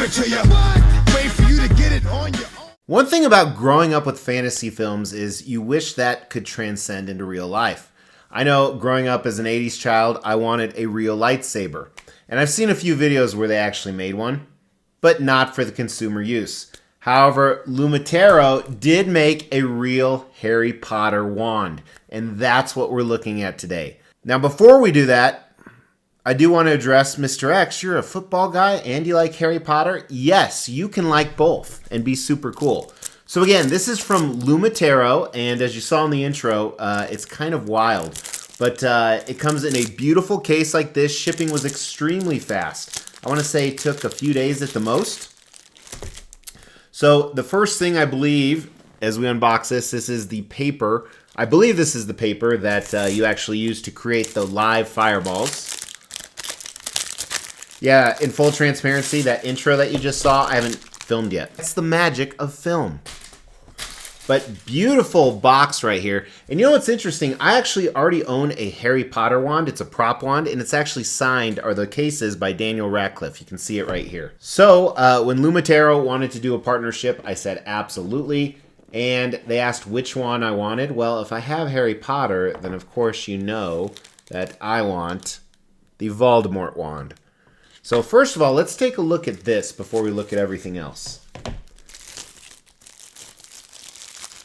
it to you. Wait for you to get it on your own. One thing about growing up with fantasy films is you wish that could transcend into real life. I know growing up as an 80s child, I wanted a real lightsaber. And I've seen a few videos where they actually made one, but not for the consumer use. However, Lumitero did make a real Harry Potter wand, and that's what we're looking at today. Now, before we do that, I do want to address Mr. X. You're a football guy and you like Harry Potter? Yes, you can like both and be super cool. So again, this is from Lumitero, and as you saw in the intro, it's kind of wild. But it comes in a beautiful case like this. Shipping was extremely fast. I want to say it took a few days at the most. So the first thing I believe, as we unbox this, this is the paper. I believe this is the paper that you actually use to create the live fireballs. Yeah, in full transparency, that intro that you just saw, I haven't filmed yet. That's the magic of film. But beautiful box right here. And you know what's interesting? I actually already own a Harry Potter wand. It's a prop wand, and it's actually signed, or the case is, by Daniel Radcliffe. You can see it right here. So when Lumitero wanted to do a partnership, I said absolutely. And they asked which one I wanted. Well, if I have Harry Potter, then of course you know that I want the Voldemort wand. So first of all, let's take a look at this before we look at everything else.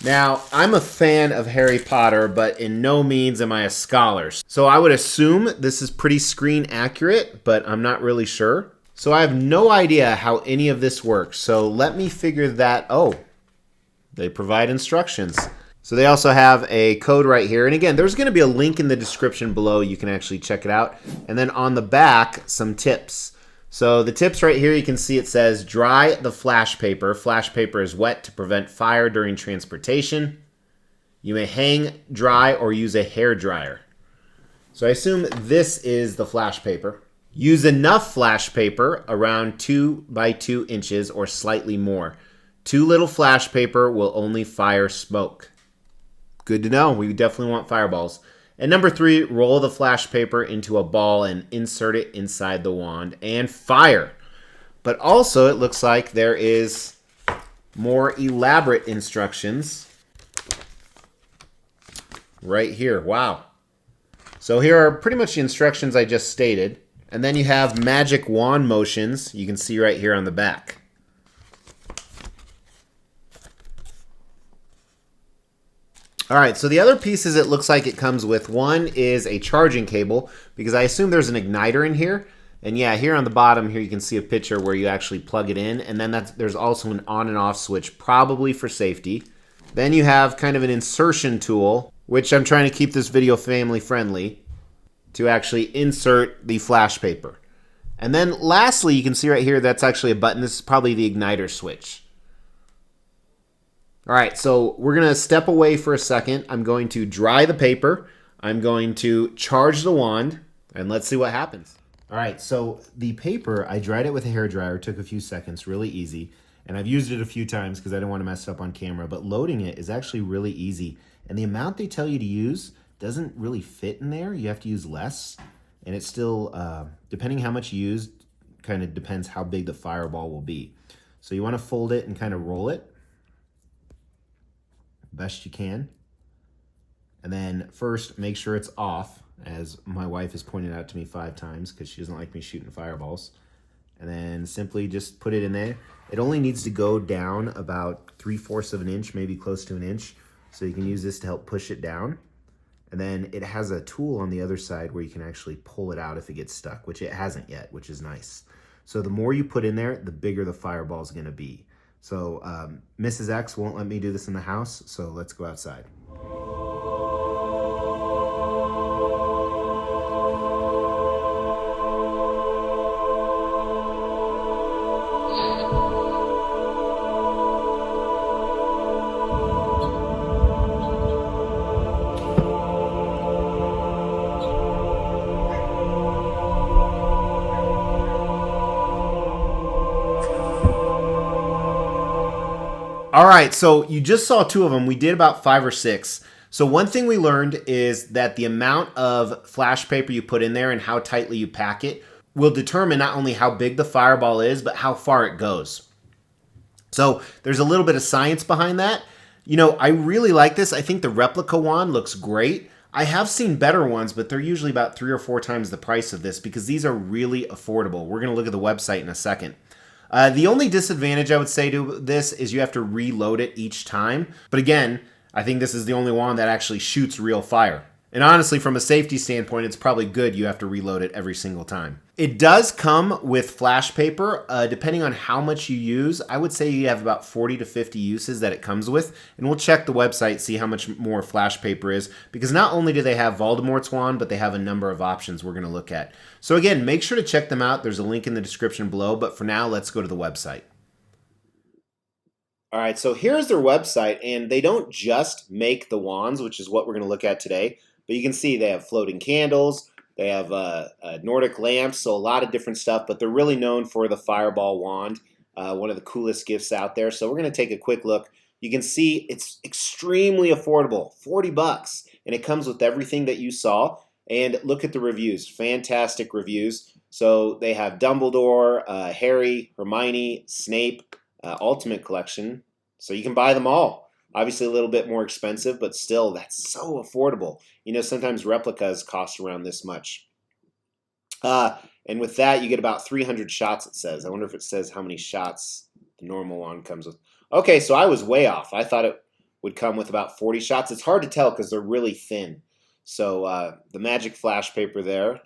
Now, I'm a fan of Harry Potter, but in no means am I a scholar. So I would assume this is pretty screen accurate, but I'm not really sure. So I have no idea how any of this works. So let me figure that. Oh, they provide instructions. So they also have a code right here. And again, there's going to be a link in the description below. You can actually check it out. And then on the back, some tips. So the tips right here, you can see it says, dry the flash paper. Flash paper is wet to prevent fire during transportation. You may hang, dry, or use a hair dryer. So I assume this is the flash paper. Use enough flash paper, around 2 by 2 inches or slightly more. Too little flash paper will only fire smoke. Good to know. We definitely want fireballs. And number 3, roll the flash paper into a ball and insert it inside the wand and fire. But also it looks like there is more elaborate instructions right here. Wow. So here are pretty much the instructions I just stated. And then you have magic wand motions you can see right here on the back. All right, so the other pieces it looks like it comes with, one is a charging cable, because I assume there's an igniter in here. And yeah, here on the bottom here you can see a picture where you actually plug it in, and then there's also an on and off switch, probably for safety. Then you have kind of an insertion tool, which I'm trying to keep this video family friendly, to actually insert the flash paper. And then lastly, you can see right here that's actually a button. This is probably the igniter switch. All right, so we're going to step away for a second. I'm going to dry the paper. I'm going to charge the wand, and let's see what happens. All right, so the paper, I dried it with a hairdryer. Took a few seconds, really easy. And I've used it a few times because I didn't want to mess it up on camera. But loading it is actually really easy. And the amount they tell you to use doesn't really fit in there. You have to use less. And it's still, depending how much you use, kind of depends how big the fireball will be. So you want to fold it and kind of roll it best you can. And then first make sure it's off, as my wife has pointed out to me 5 times because she doesn't like me shooting fireballs. And then simply just put it in there. It only needs to go down about 3/4 of an inch, maybe close to an inch. So you can use this to help push it down. And then it has a tool on the other side where you can actually pull it out if it gets stuck, which it hasn't yet, which is nice. So the more you put in there, the bigger the fireball is going to be. So Mrs. X won't let me do this in the house, so let's go outside. All right, so you just saw 2 of them. We did about 5 or 6. So one thing we learned is that the amount of flash paper you put in there and how tightly you pack it will determine not only how big the fireball is, but how far it goes. So there's a little bit of science behind that. You know, I really like this. I think the replica wand looks great. I have seen better ones, but they're usually about 3 or 4 times the price of this because these are really affordable. We're going to look at the website in a second. The only disadvantage I would say to this is you have to reload it each time. But again, I think this is the only wand that actually shoots real fire. And honestly, from a safety standpoint, it's probably good you have to reload it every single time. It does come with flash paper. Depending on how much you use, I would say you have about 40 to 50 uses that it comes with. And we'll check the website, see how much more flash paper is. Because not only do they have Voldemort's wand, but they have a number of options we're going to look at. So again, make sure to check them out. There's a link in the description below. But for now, let's go to the website. All right, so here's their website. And they don't just make the wands, which is what we're going to look at today. But you can see they have floating candles, they have Nordic lamps, so a lot of different stuff, but they're really known for the Fireball wand, one of the coolest gifts out there. So we're going to take a quick look. You can see it's extremely affordable, 40 bucks, and it comes with everything that you saw. And look at the reviews, fantastic reviews. So they have Dumbledore, Harry, Hermione, Snape, Ultimate Collection, so you can buy them all. Obviously a little bit more expensive, but still, that's so affordable. You know, sometimes replicas cost around this much. And with that, you get about 300 shots, it says. I wonder if it says how many shots the normal one comes with. Okay, so I was way off. I thought it would come with about 40 shots. It's hard to tell because they're really thin. So the magic flash paper there,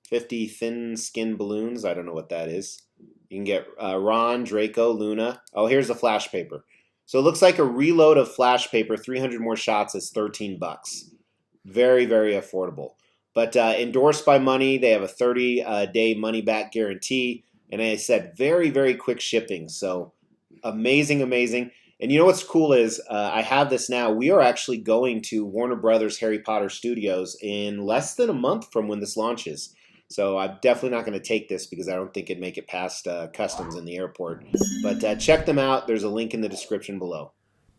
50 thin skin balloons. I don't know what that is. You can get Ron, Draco, Luna. Oh, here's the flash paper. So it looks like a reload of flash paper, 300 more shots is 13 bucks. Very, very affordable. But endorsed by Money, they have a 30-day money-back guarantee. And as I said, very, very quick shipping. So amazing, amazing. And you know what's cool is I have this now. We are actually going to Warner Brothers Harry Potter Studios in less than a month from when this launches. So I'm definitely not going to take this because I don't think it'd make it past customs in the airport. But check them out. There's a link in the description below.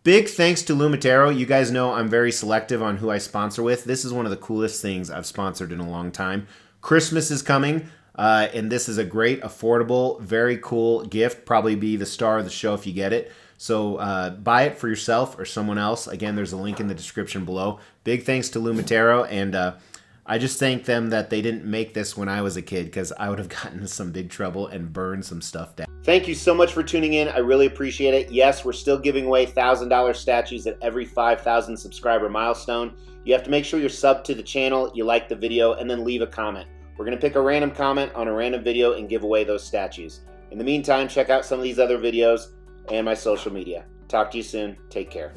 Big thanks to Lumitero. You guys know I'm very selective on who I sponsor with. This is one of the coolest things I've sponsored in a long time. Christmas is coming, and this is a great, affordable, very cool gift. Probably be the star of the show if you get it. So buy it for yourself or someone else. Again, there's a link in the description below. Big thanks to Lumitero, and I just thank them that they didn't make this when I was a kid because I would have gotten into some big trouble and burned some stuff down. Thank you so much for tuning in. I really appreciate it. Yes, we're still giving away $1,000 statues at every 5,000 subscriber milestone. You have to make sure you're subbed to the channel, you like the video, and then leave a comment. We're going to pick a random comment on a random video and give away those statues. In the meantime, check out some of these other videos and my social media. Talk to you soon. Take care.